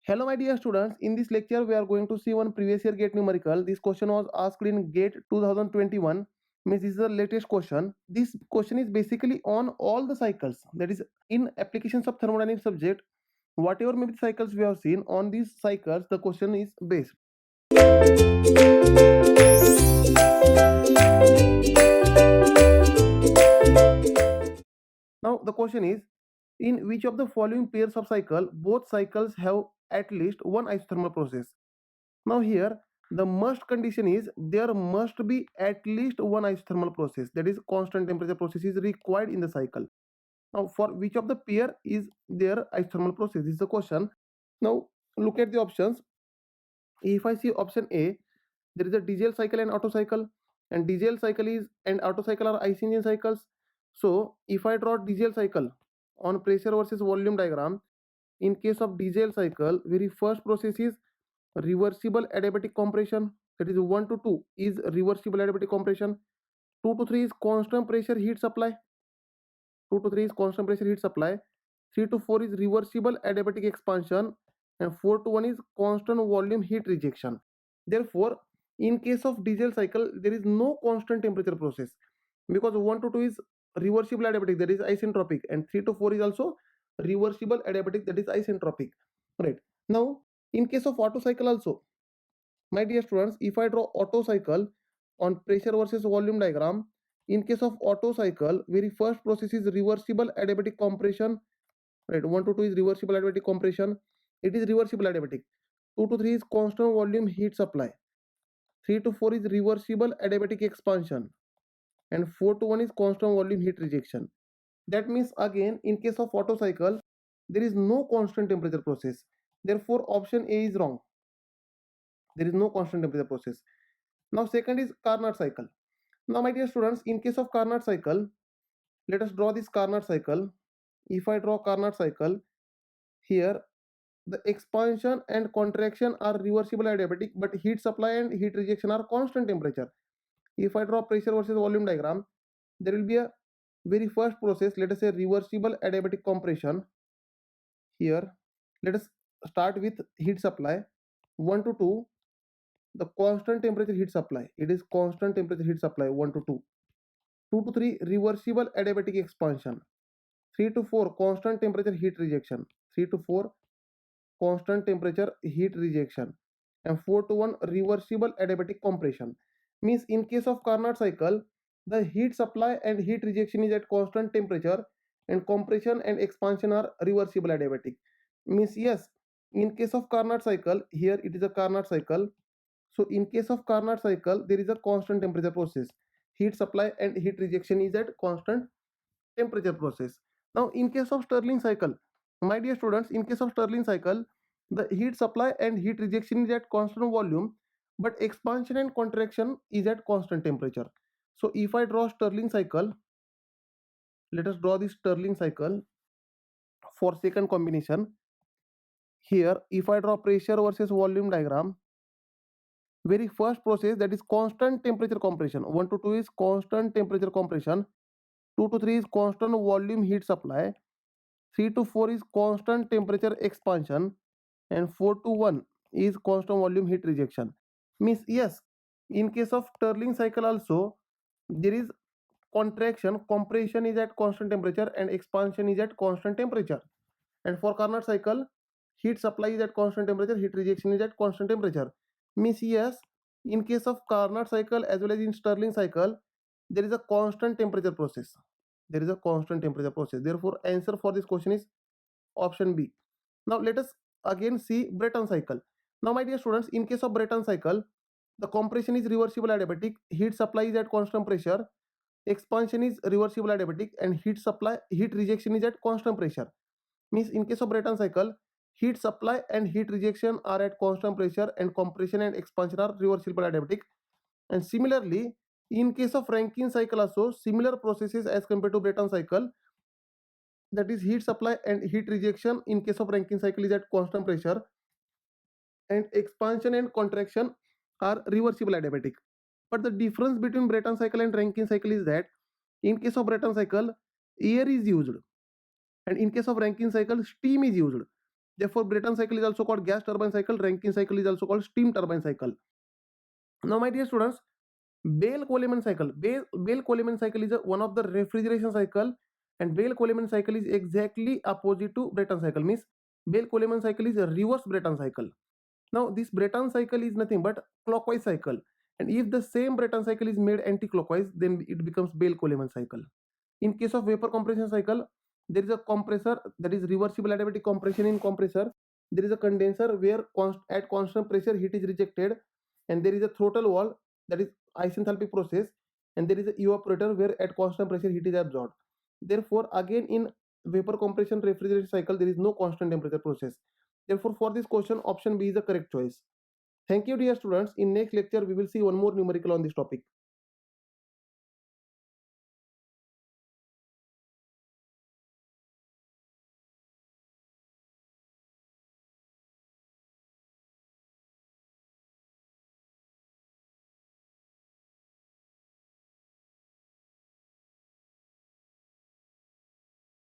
Hello, my dear students. In this lecture, we are going to see one previous year GATE numerical. This question was asked in GATE 2021. Means this is the latest question. This question is basically on all the cycles. That is, in applications of thermodynamics subject, whatever maybe cycles we have seen on these cycles, the question is based. Now the question is, in which of the following pairs of cycle both cycles have at least one isothermal process? Now here the must condition is there must be at least one isothermal process, that is constant temperature process is required in the cycle. Now for which of the pair is there isothermal process? This is the question. Now look at the options. If I see option A, there is a diesel cycle and Otto cycle, and diesel cycle is and Otto cycle are IC engine cycles. So if I draw diesel cycle on pressure versus volume diagram, in case of diesel cycle, very first process is reversible adiabatic compression, that is 1 to 2 is reversible adiabatic compression, 2 to 3 is constant pressure heat supply, 2 to 3 is constant pressure heat supply, 3 to 4 is reversible adiabatic expansion, and 4 to 1 is constant volume heat rejection. Therefore in case of diesel cycle there is no constant temperature process, because 1 to 2 is reversible adiabatic, that is isentropic, and 3 to 4 is also reversible adiabatic, that is isentropic, right? Now in case of Otto cycle also, my dear students, if I draw Otto cycle on pressure versus volume diagram, in case of Otto cycle, very first process is reversible adiabatic compression, right? 1 to 2 is reversible adiabatic compression, it is reversible adiabatic. 2 to 3 is constant volume heat supply, 3 to 4 is reversible adiabatic expansion, and 4 to 1 is constant volume heat rejection. That means again in case of Otto cycle there is no constant temperature process, therefore option A is wrong. There is no constant temperature process. Now second is Carnot cycle. Now my dear students, in case of Carnot cycle, let us draw this Carnot cycle. If I draw Carnot cycle, here the expansion and contraction are reversible adiabatic, but heat supply and heat rejection are constant temperature. If I draw pressure versus volume diagram, there will be a very first process, let us say reversible adiabatic compression. Here let us start with heat supply 1 to 2, the constant temperature heat supply, it is constant temperature heat supply 1 to 2. 2 to 3 reversible adiabatic expansion, 3 to 4 constant temperature heat rejection, 3 to 4 constant temperature heat rejection, and 4 to 1 reversible adiabatic compression. Means in case of Carnot cycle the heat supply and heat rejection is at constant temperature, and compression and expansion are reversible adiabatic. Means yes, in case of Carnot cycle, here it is a Carnot cycle, so in case of Carnot cycle there is a constant temperature process, heat supply and heat rejection is at constant temperature process. Now in case of Stirling cycle, my dear students, in case of Stirling cycle the heat supply and heat rejection is at constant volume, but expansion and contraction is at constant temperature. So if I draw Stirling cycle, let us draw this Stirling cycle for second combination. Here if I draw pressure versus volume diagram, very first process, that is constant temperature compression, 1 to 2 is constant temperature compression, 2 to 3 is constant volume heat supply, 3 to 4 is constant temperature expansion, and 4 to 1 is constant volume heat rejection. Means yes, in case of Stirling cycle also there is contraction, compression is at constant temperature and expansion is at constant temperature. And for Carnot cycle, heat supply is at constant temperature, heat rejection is at constant temperature. Means yes, in case of Carnot cycle as well as in Stirling cycle there is a constant temperature process, there is a constant temperature process. Therefore answer for this question is option B. Now let us again see Brayton cycle. Now my dear students, in case of Brayton cycle the compression is reversible adiabatic, heat supply is at constant pressure, expansion is reversible adiabatic, and heat rejection is at constant pressure. Means in case of Brayton cycle heat supply and heat rejection are at constant pressure and compression and expansion are reversible adiabatic. And similarly in case of Rankine cycle also similar processes as compared to Brayton cycle, that is heat supply and heat rejection in case of Rankine cycle is at constant pressure, and expansion and contraction are reversible adiabatic. But the difference between Brayton cycle and Rankine cycle is that in case of Brayton cycle air is used, and in case of Rankine cycle steam is used. Therefore, Brayton cycle is also called gas turbine cycle. Rankine cycle is also called steam turbine cycle. Now, my dear students, Bell-Coleman cycle. Bell-Coleman cycle is one of the refrigeration cycle, and Bell-Coleman cycle is exactly opposite to Brayton cycle. Means Bell-Coleman cycle is a reverse Brayton cycle. Now, this Brayton cycle is nothing but clockwise cycle, and if the same Brayton cycle is made anti-clockwise, then it becomes Bell-Coleman cycle. In case of vapor compression cycle, there is a compressor, that is reversible adiabatic compression in compressor. There is a condenser where at constant pressure heat is rejected, and there is a throttle valve, that is isenthalpic process, and there is an evaporator where at constant pressure heat is absorbed. Therefore, again in vapor compression refrigeration cycle, there is no constant temperature process. Therefore, for this question, option B is the correct choice. Thank you, dear students. In next lecture, we will see one more numerical on this topic.